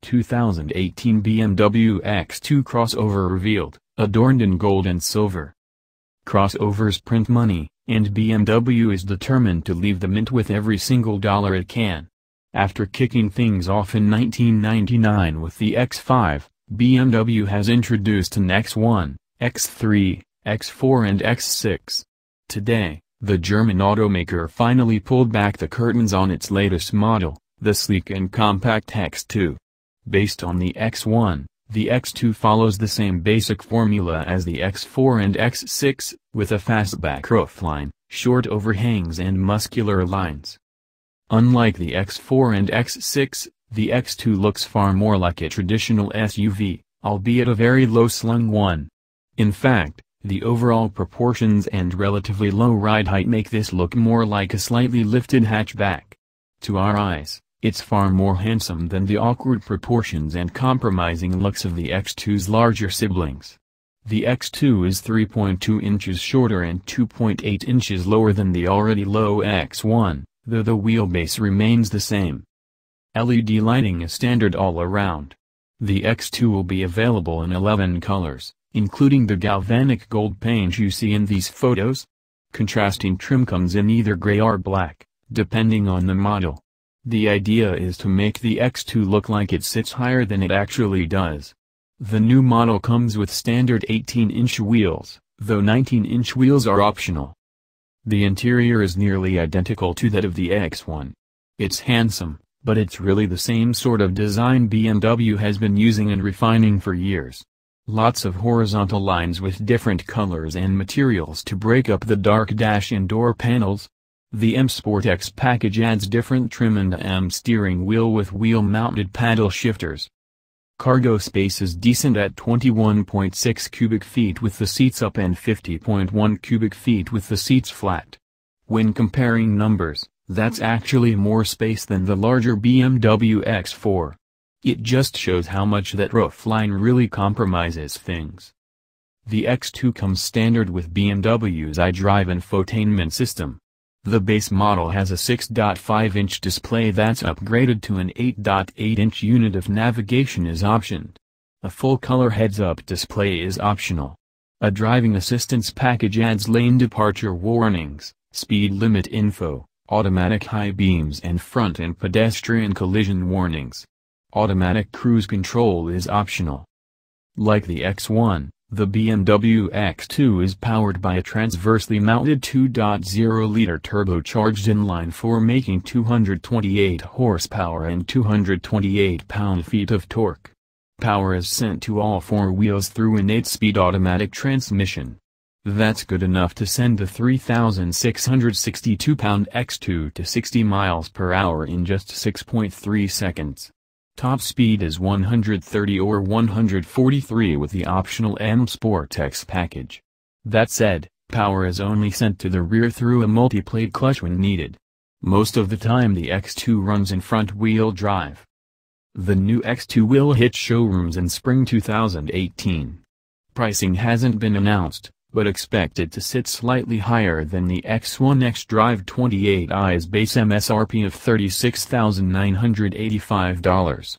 2018 BMW X2 crossover revealed, adorned in gold and silver. Crossovers print money, and BMW is determined to leave the mint with every single dollar it can. After kicking things off in 1999 with the X5, BMW has introduced an X1, X3, X4 and X6. Today, the German automaker finally pulled back the curtains on its latest model, the sleek and compact X2. Based on the X1, the X2 follows the same basic formula as the X4 and X6, with a fastback roofline, short overhangs and muscular lines. Unlike the X4 and X6, the X2 looks far more like a traditional SUV, albeit a very low-slung one. In fact, the overall proportions and relatively low ride height make this look more like a slightly lifted hatchback. To our eyes, it's far more handsome than the awkward proportions and compromising looks of the X2's larger siblings. The X2 is 3.2 inches shorter and 2.8 inches lower than the already low X1, though the wheelbase remains the same. LED lighting is standard all around. The X2 will be available in 11 colors, including the galvanic gold paint you see in these photos. Contrasting trim comes in either gray or black, depending on the model. The idea is to make the X2 look like it sits higher than it actually does. The new model comes with standard 18-inch wheels, though 19-inch wheels are optional. The interior is nearly identical to that of the X1. It's handsome, but it's really the same sort of design BMW has been using and refining for years. Lots of horizontal lines with different colors and materials to break up the dark dash and door panels. The M Sport X package adds different trim and M steering wheel with wheel-mounted paddle shifters. Cargo space is decent at 21.6 cubic feet with the seats up and 50.1 cubic feet with the seats flat. When comparing numbers, that's actually more space than the larger BMW X4. It just shows how much that roofline really compromises things. The X2 comes standard with BMW's iDrive infotainment system. The base model has a 6.5-inch display that's upgraded to an 8.8-inch unit if navigation is optioned. A full-color heads-up display is optional. A driving assistance package adds lane departure warnings, speed limit info, automatic high beams and front and pedestrian collision warnings. Automatic cruise control is optional. Like the X1, the BMW X2 is powered by a transversely mounted 2.0-liter turbocharged inline-4 making 228 horsepower and 228 pound-feet of torque. Power is sent to all four wheels through an 8-speed automatic transmission. That's good enough to send the 3,662-pound X2 to 60 miles per hour in just 6.3 seconds. Top speed is 130 or 143 with the optional M Sport X package. That said, power is only sent to the rear through a multi-plate clutch when needed. Most of the time the X2 runs in front-wheel drive. The new X2 will hit showrooms in spring 2018. Pricing hasn't been announced, but expected to sit slightly higher than the X1 xDrive 28i's base MSRP of $36,985.